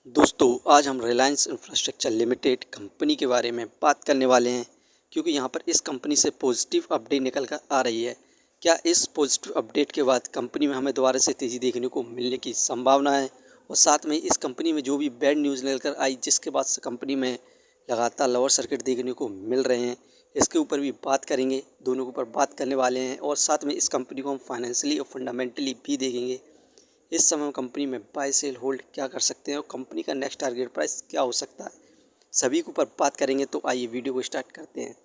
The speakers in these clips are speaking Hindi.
दोस्तों आज हम रिलायंस इंफ्रास्ट्रक्चर लिमिटेड कंपनी के बारे में बात करने वाले हैं क्योंकि यहाँ पर इस कंपनी से पॉजिटिव अपडेट निकल कर आ रही है। क्या इस पॉजिटिव अपडेट के बाद कंपनी में हमें दोबारा से तेज़ी देखने को मिलने की संभावना है और साथ में इस कंपनी में जो भी बैड न्यूज़ निकल कर आई जिसके बाद से कंपनी में लगातार लोअर सर्किट देखने को मिल रहे हैं, इसके ऊपर भी बात करेंगे। दोनों के ऊपर बात करने वाले हैं और साथ में इस कंपनी को हम फाइनेंशियली और फंडामेंटली भी देखेंगे। इस समय हम कंपनी में बाय सेल होल्ड क्या कर सकते हैं और कंपनी का नेक्स्ट टारगेट प्राइस क्या हो सकता है, सभी के ऊपर बात करेंगे। तो आइए वीडियो को स्टार्ट करते हैं।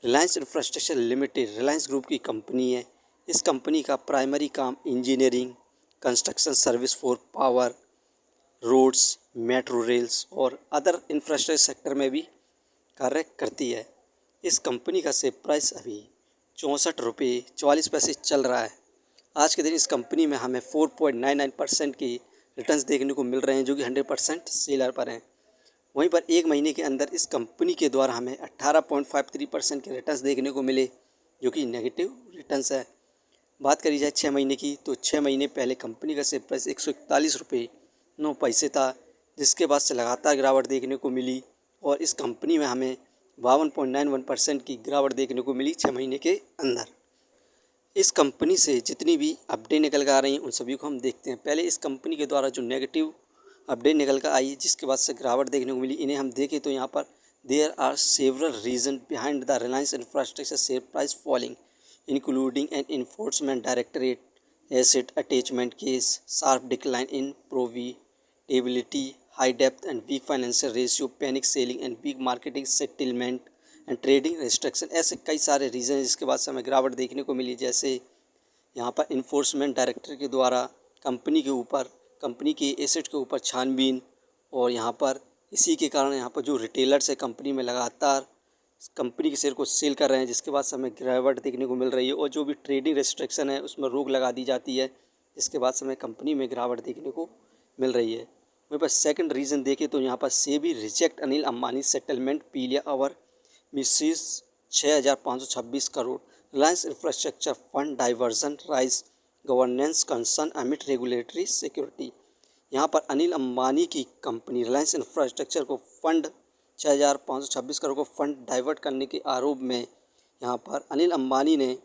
Reliance infrastructure limited Reliance group की कंपनी है। इस कंपनी का प्राइमरी काम engineering, construction service for power, roads, metro rails और अदर इंफ्रास्ट्रक्चर सेक्टर में भी कार्य करती है। इस कंपनी का शेयर प्राइस अभी 64 रुपये 44 पैसे चल रहा है। आज के दिन इस कंपनी में हमें 4.99% की रिटर्न्स देखने को मिल रहे हैं जो कि 100% सेलर पर हैं। वहीं पर एक महीने के अंदर इस कंपनी के द्वारा हमें 18.53% के रिटर्न्स देखने को मिले जो कि नेगेटिव रिटर्न्स है। बात करी जाए 6 महीने की तो 6 महीने पहले कंपनी का शेयर प्राइस 141 रुपये 9 पैसे था, जिसके बाद से लगातार गिरावट देखने को मिली और इस कंपनी में हमें 52.91% की गिरावट देखने को मिली 6 महीने के अंदर। इस कंपनी से जितनी भी अपडेट निकल कर आ रही हैं उन सभी को हम देखते हैं। पहले इस कंपनी के द्वारा जो नेगेटिव अपडेट निकल कर आई जिसके बाद से गिरावट देखने को मिली, इन्हें हम देखें तो यहाँ पर there are several reason behind the Reliance infrastructure share price falling including an enforcement directorate asset attachment case, sharp decline in profitability, high डेप्थ and weak financial ratio, panic selling and weak marketing settlement and trading restriction. ऐसे कई सारे रीज़न हैं जिसके बाद से हमें गिरावट देखने को मिली। जैसे यहाँ पर इन्फोर्समेंट डायरेक्टर के द्वारा कंपनी के एसेट के ऊपर छानबीन और यहाँ पर इसी के कारण यहाँ पर जो रिटेलर्स है कंपनी में लगातार कंपनी के शेयर को सेल कर रहे हैं, जिसके बाद से हमें गिरावट देखने को मिल रही है। और जो भी ट्रेडिंग रेस्ट्रिक्शन है उसमें रोक लगा दी जाती है, जिसके बाद से हमें कंपनी में गिरावट देखने को मिल रही है। वहीं पर सेकंड रीज़न देखें तो यहाँ पर SEBI reject Anil Ambani settlement plea over misses 6,526 crore, Reliance infrastructure fund diversion raise governance concern amid regulatory security. यहाँ पर अनिल अंबानी की कंपनी रिलायंस इंफ्रास्ट्रक्चर को फंड 6,526 करोड़ को फंड डाइवर्ट करने के आरोप में यहाँ पर अनिल अंबानी ने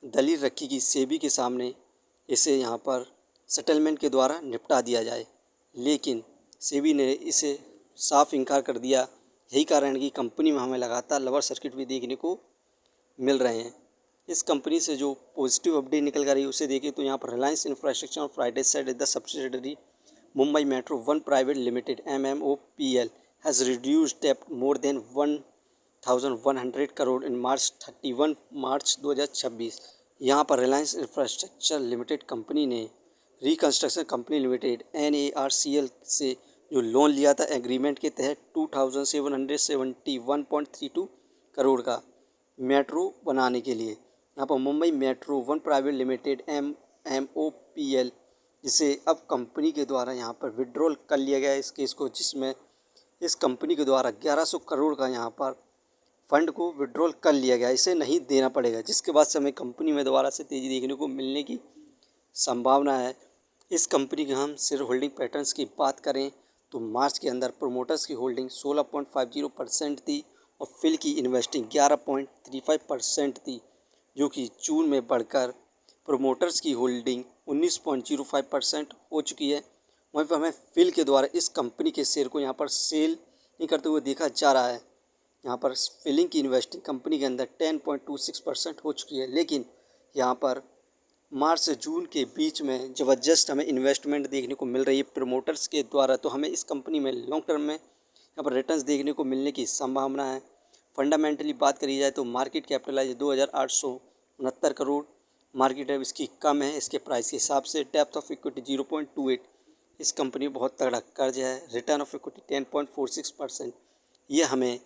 दलील रखी कि सेबी के सामने इसे यहाँ पर सेटलमेंट के द्वारा निपटा दिया जाए, लेकिन सेबी ने इसे साफ इनकार कर दिया। यही कारण है कि कंपनी में हमें लगातार लोअर सर्किट भी देखने को मिल रहे हैं। इस कंपनी से जो पॉजिटिव अपडेट निकल कर रही है उसे देखें तो यहाँ पर Reliance infrastructure on Friday said the subsidiary Mumbai metro one private limited MMOPL has reduced डेब्ट मोर देन 1,100 करोड़ इन मार्च 31 मार्च 2026। यहाँ पर रिलायंस इंफ्रास्ट्रक्चर लिमिटेड कंपनी ने रिकंस्ट्रक्शन कंपनी लिमिटेड NARCL से जो लोन लिया था एग्रीमेंट के तहत 2,771.32 करोड़ का मेट्रो बनाने के लिए। यहाँ पर Mumbai metro one private limited MMOPL जिसे अब कंपनी के द्वारा यहाँ पर विड्रॉल कर लिया गया है इस केस को, जिसमें इस कंपनी के द्वारा 1100 करोड़ का यहाँ पर फंड को विड्रॉल कर लिया गया, इसे नहीं देना पड़ेगा, जिसके बाद से हमें कंपनी में दोबारा से तेज़ी देखने को मिलने की संभावना है। इस कंपनी के हम शेयर होल्डिंग पैटर्न्स की बात करें तो मार्च के अंदर प्रोमोटर्स की होल्डिंग 16.50% थी और फिल की इन्वेस्टिंग 11.35% थी, जो कि जून में बढ़कर प्रोमोटर्स की होल्डिंग 19.05% हो चुकी है। वहीं पर हमें फिल के द्वारा इस कंपनी के शेयर को यहाँ पर सेल नहीं करते हुए देखा जा रहा है। यहाँ पर फिलिंग की इन्वेस्टिंग कंपनी के अंदर 10.26% हो चुकी है, लेकिन यहाँ पर मार्च से जून के बीच में ज़बरदस्त हमें इन्वेस्टमेंट देखने को मिल रही है प्रमोटर्स के द्वारा, तो हमें इस कंपनी में लॉन्ग टर्म में यहाँ पर रिटर्न्स देखने को मिलने की संभावना है। फंडामेंटली बात करी जाए तो मार्केट कैपिटलाइज 2,869 करोड़ मार्केट है, इसकी कम है इसके प्राइस के हिसाब से। डेप्थ ऑफ इक्विटी 0.28, इस कंपनी में बहुत तगड़ा कर्ज है। रिटर्न ऑफ इक्विटी 10.46%, ये हमें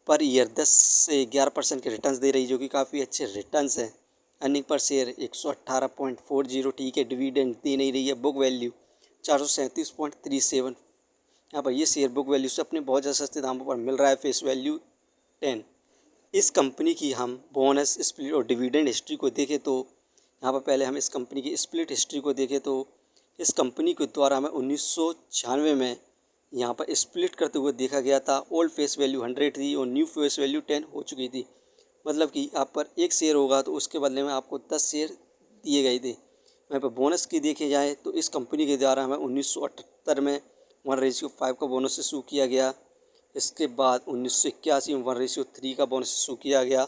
पर ईयर 10 से 11% के रिटर्न्स दे रही, जो कि काफ़ी अच्छे रिटर्न्स हैं। अर्निंग पर शेयर 118.40, ठीक है, डिविडेंड दे नहीं रही है। बुक वैल्यू 437.37, यहाँ पर ये शेयर बुक वैल्यू से अपने बहुत ज़्यादा सस्ते दामों पर मिल रहा है। Face value 10। इस कंपनी की हम बोनस, स्प्लिट और डिविडेंड हिस्ट्री को देखें तो यहाँ पर पहले हम इस कंपनी की स्प्लिट हिस्ट्री को देखें तो इस कंपनी के द्वारा हमें 1996 में यहाँ पर स्प्लिट करते हुए देखा गया था। ओल्ड फेस वैल्यू 100 थी और न्यू फेस वैल्यू 10 हो चुकी थी। मतलब कि आप पर एक शेयर होगा तो उसके बदले में आपको 10 शेयर दिए गए थे। यहाँ पर बोनस की देखे जाए तो इस कंपनी के द्वारा हमें 1978 में 1:5 का बोनस इशू किया गया। इसके बाद 1981 में 1:3 का बोनस इशू किया गया।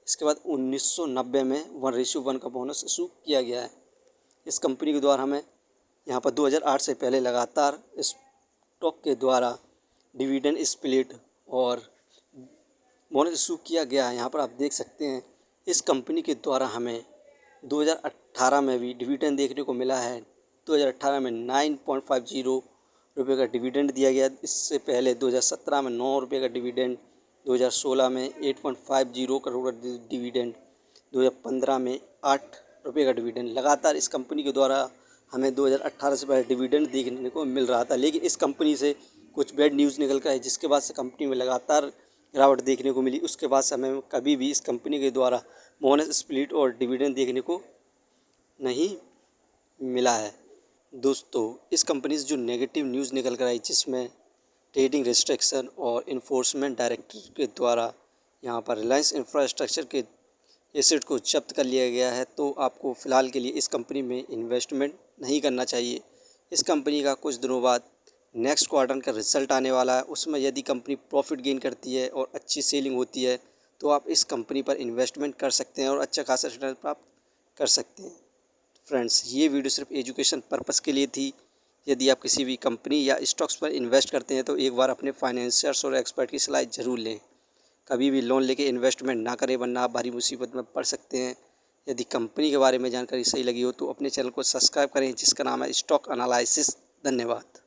इसके बाद 1990 में 1:1 का बोनस इशू किया गया है। इस कंपनी के द्वारा हमें यहाँ पर 2008 से पहले लगातार स्टॉक के द्वारा डिविडेंड स्प्लिट और बोनस इशू किया गया है। यहाँ पर आप देख सकते हैं इस कंपनी के द्वारा हमें 2018 में भी डिविडेंड देखने को मिला है। 2018 में 9.50 रुपये का डिविडेंड दिया गया। इससे पहले 2017 में 9 रुपये का डिविडेंड, 2016 में 8.50 करोड़ का डिविडेंड, 2015 में 8 रुपये का डिविडेंड। लगातार इस कंपनी के द्वारा हमें 2018 से पहले डिविडेंड देखने को मिल रहा था, लेकिन इस कंपनी से कुछ बैड न्यूज़ निकल कर है, जिसके बाद से कंपनी में लगातार गिरावट देखने को मिली। उसके बाद से हमें कभी भी इस कंपनी के द्वारा बोनस स्प्लिट और डिविडेंड देखने को नहीं मिला है। दोस्तों, इस कंपनी से जो नेगेटिव न्यूज़ निकल कर आई, जिसमें ट्रेडिंग रिस्ट्रिक्शन और इन्फोर्समेंट डायरेक्टर के द्वारा यहाँ पर रिलायंस इंफ्रास्ट्रक्चर के एसेट को जब्त कर लिया गया है, तो आपको फ़िलहाल के लिए इस कंपनी में इन्वेस्टमेंट नहीं करना चाहिए। इस कंपनी का कुछ दिनों बाद नेक्स्ट क्वार्टर का रिज़ल्ट आने वाला है। उसमें यदि कंपनी प्रॉफिट गेन करती है और अच्छी सेलिंग होती है तो आप इस कंपनी पर इन्वेस्टमेंट कर सकते हैं और अच्छा खासा रिटर्न प्राप्त कर सकते हैं। फ्रेंड्स, ये वीडियो सिर्फ एजुकेशन पर्पज़ के लिए थी। यदि आप किसी भी कंपनी या स्टॉक्स पर इन्वेस्ट करते हैं तो एक बार अपने फाइनेंशियर्स और एक्सपर्ट की सलाह ज़रूर लें। कभी भी लोन लेके इन्वेस्टमेंट ना करें, वरना आप भारी मुसीबत में पड़ सकते हैं। यदि कंपनी के बारे में जानकारी सही लगी हो तो अपने चैनल को सब्सक्राइब करें, जिसका नाम है स्टॉक एनालिसिस। धन्यवाद।